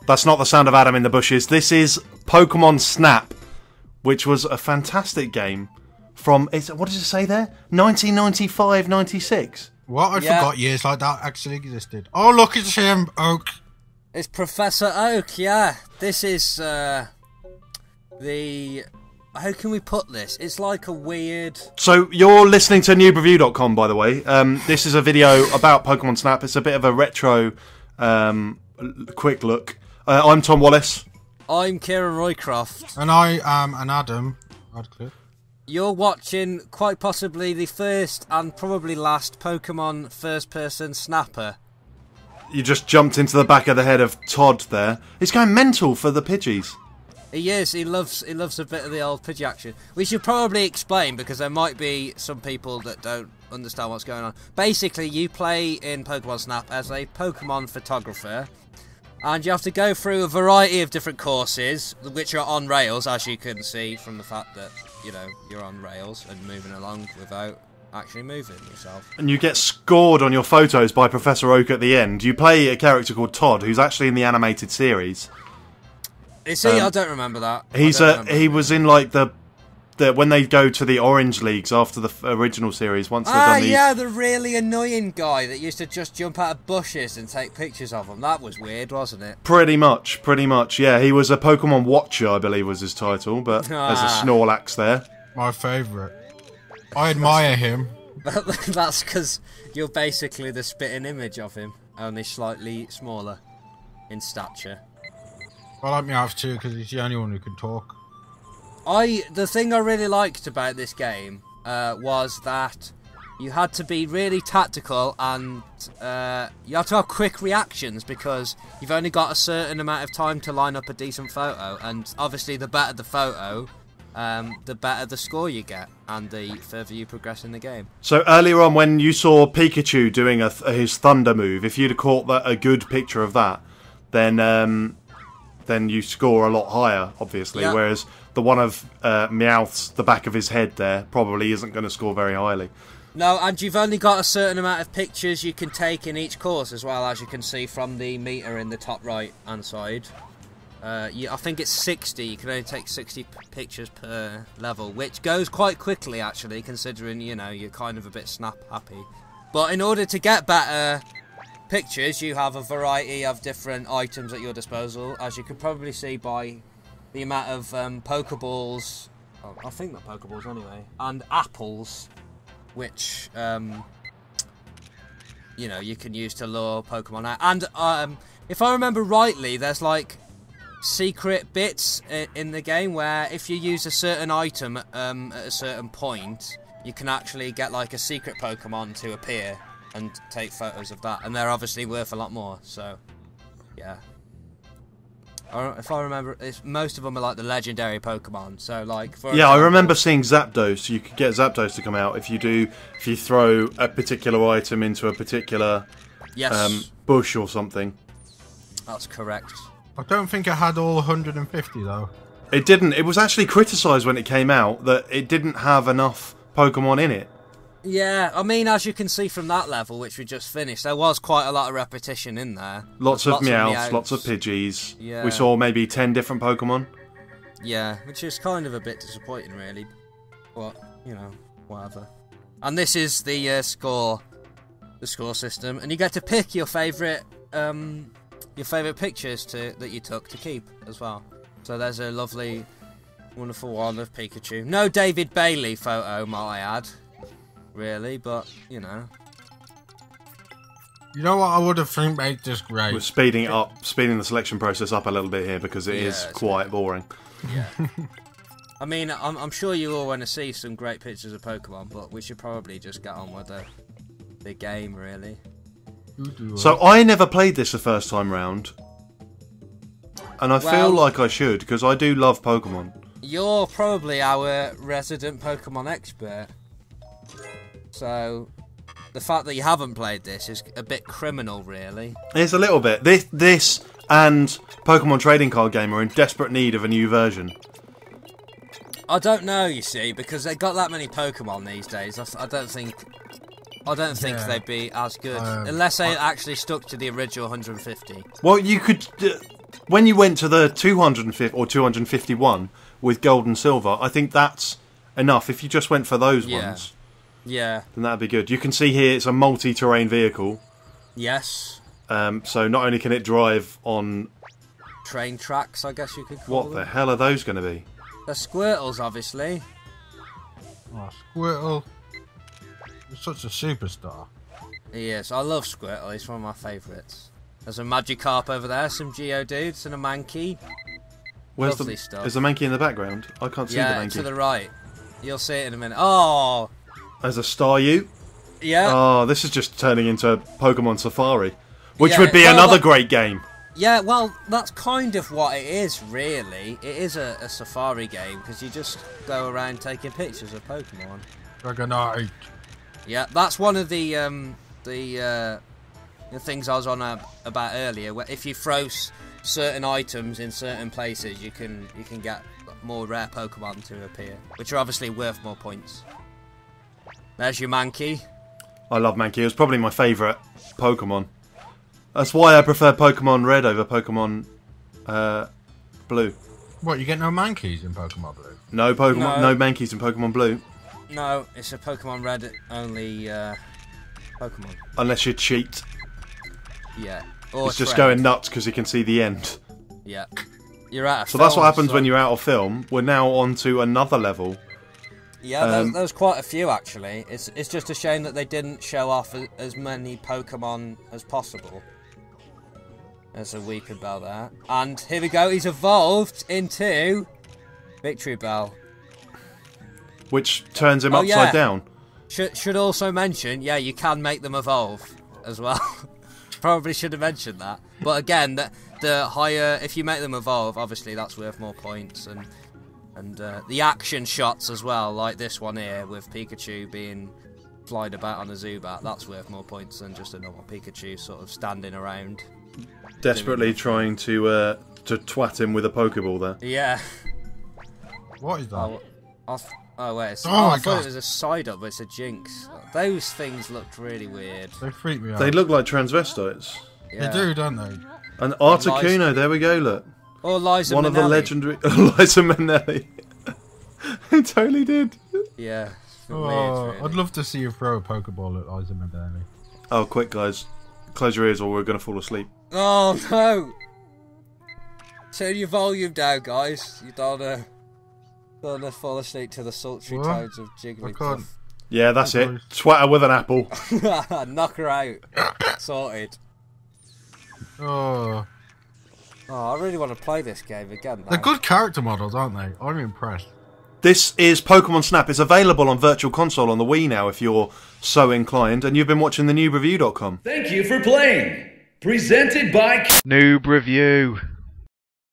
That's not the sound of Adam in the bushes. This is Pokemon Snap, which was a fantastic game from, what does it say there? 1995, 96. What? I forgot years like that actually existed. Oh, look, it's him, Oak. It's Professor Oak, yeah. This is the... How can we put this? It's like a weird... So, you're listening to noobreview.com, by the way. This is a video about Pokemon Snap. It's a bit of a retro quick look. I'm Tom Wallace. I'm Kieran Roycroft. And I am an Adam Radcliffe. You're watching quite possibly the first and probably last Pokemon first-person snapper. You just jumped into the back of the head of Todd there. He's going mental for the Pidgeys. He is. He loves a bit of the old Pidgey action. We should probably explain, because there might be some people that don't understand what's going on. Basically, you play in Pokemon Snap as a Pokemon photographer, and you have to go through a variety of different courses, which are on rails, as you can see from the fact that, you know, you're on rails and moving along without actually moving yourself. And you get scored on your photos by Professor Oak at the end. You play a character called Todd, who's actually in the animated series. Is he? I don't remember that. He was in like the when they go to the Orange Leagues after the original series. Once they've done the really annoying guy that used to just jump out of bushes and take pictures of them. That was weird, wasn't it? Pretty much. Yeah, he was a Pokemon Watcher, I believe was his title. But there's a Snorlax there. My favourite. I admire him. That's because you're basically the spitting image of him, only slightly smaller in stature. I like Meowth too, because he's the only one who can talk. The thing I really liked about this game was that you had to be really tactical, and you had to have quick reactions, because you've only got a certain amount of time to line up a decent photo, and obviously the better the photo, the better the score you get, and the further you progress in the game. So earlier on, when you saw Pikachu doing his Thunder move, if you'd have caught a good picture of that, then you score a lot higher, obviously. Yeah. Whereas the one of Meowth's, the back of his head there, probably isn't going to score very highly. No, and you've only got a certain amount of pictures you can take in each course, as well, as you can see from the meter in the top right-hand side. I think it's 60. You can only take 60 pictures per level, which goes quite quickly, actually, considering, you know, you're kind of a bit snap-happy. But in order to get better pictures, you have a variety of different items at your disposal, as you can probably see by the amount of Pokeballs, I think they're Pokeballs anyway, and apples, which you know, you can use to lure Pokemon out. And if I remember rightly, there's like secret bits in the game where if you use a certain item at a certain point, you can actually get like a secret Pokemon to appear and take photos of that, and they're obviously worth a lot more. So, yeah. If I remember, most of them are like the legendary Pokemon. So, like, for example, I remember seeing Zapdos. You could get Zapdos to come out if you throw a particular item into a particular bush or something. That's correct. I don't think it had all 150 though. It didn't. It was actually criticised when it came out that it didn't have enough Pokemon in it. Yeah, I mean, as you can see from that level, which we just finished, there was quite a lot of repetition in there. Lots of Meowths, lots of Pidgeys. Yeah. We saw maybe 10 different Pokemon. Yeah, which is kind of a bit disappointing, really. But, you know, whatever. And this is the score system, and you get to pick your favourite pictures that you took to keep as well. So there's a lovely, wonderful one of Pikachu. No David Bailey photo, might I add. Really, but, you know. You know what I would have think made this great? We're speeding the selection process up a little bit here, because it is quite boring. Yeah. I mean, I'm sure you all want to see some great pictures of Pokemon, but we should probably just get on with the game, really. So I never played this the first time round, and I feel like I should, because I do love Pokemon. You're probably our resident Pokemon expert. So, the fact that you haven't played this is a bit criminal, really. It's a little bit. This and Pokemon Trading Card Game are in desperate need of a new version. I don't know, you see, because they got that many Pokemon these days. I don't think they'd be as good unless they actually stuck to the original 150. Well, you could. when you went to the 250 or 251 with gold and silver, I think that's enough. If you just went for those ones, then that'd be good. You can see here it's a multi-terrain vehicle. Yes. So not only can it drive on train tracks, I guess you could call them. What the hell are those going to be? They're Squirtles, obviously. Oh, Squirtle. You're such a superstar. He is. I love Squirtle. He's one of my favourites. There's a Magikarp over there, some Geodudes, and a Mankey. Where's Lovely stuff. Is the Mankey in the background? I can't see the Mankey. Yeah, to the right. You'll see it in a minute. Oh! There's a Staryu. Yeah. Oh, this is just turning into Pokemon Safari. Which would be another great game. Yeah, well, that's kind of what it is, really. It is a safari game, because you just go around taking pictures of Pokemon. Dragonite. Yeah, that's one of the things I was on about earlier. Where if you throw certain items in certain places, you can get more rare Pokemon to appear, which are obviously worth more points. There's your Mankey. I love Mankey. It was probably my favourite Pokemon. That's why I prefer Pokemon Red over Pokemon Blue. What, you get no Mankeys in Pokemon Blue? No Mankeys in Pokemon Blue. No, it's a Pokemon Red only Pokemon. Unless you cheat. Yeah. Or it's just going nuts because you can see the end. Yeah. You're out of film, that's what happens when you're out of film. We're now on to another level. Yeah, there's quite a few actually. It's just a shame that they didn't show off as many Pokemon as possible. There's a Weeping Bell there. And here we go, he's evolved into Victory Bell. Which turns him upside down. Should also mention, yeah, you can make them evolve as well. Probably should have mentioned that. But again, the higher, if you make them evolve, obviously that's worth more points. And the action shots as well, like this one here with Pikachu being flying about on a Zubat, that's worth more points than just a normal Pikachu sort of standing around. Desperately trying to twat him with a Pokeball there. Yeah. What is that? Oh wait, I thought it was a Psyduck, but it's a Jinx. Those things looked really weird. They freak me out. They look like transvestites. Yeah. They do, don't they? And Articuno, there we go, look. Or Liza One Minnelli. of the legendary... Liza Minnelli. He totally did. Yeah. Oh, weird, really. I'd love to see you throw a Pokeball at Liza Minnelli. Oh, quick, guys. Close your ears or we're going to fall asleep. Oh, no! Turn your volume down, guys. You don't want to fall asleep to the sultry tones of Jigglypuff. Yeah, that's it. Twat her with an apple. Knock her out. Sorted. Oh, I really want to play this game again. They're good character models, aren't they? I'm impressed. This is Pokemon Snap. It's available on Virtual Console on the Wii now if you're so inclined. And you've been watching the NoobReview.com. Thank you for playing. Presented by Noob Review.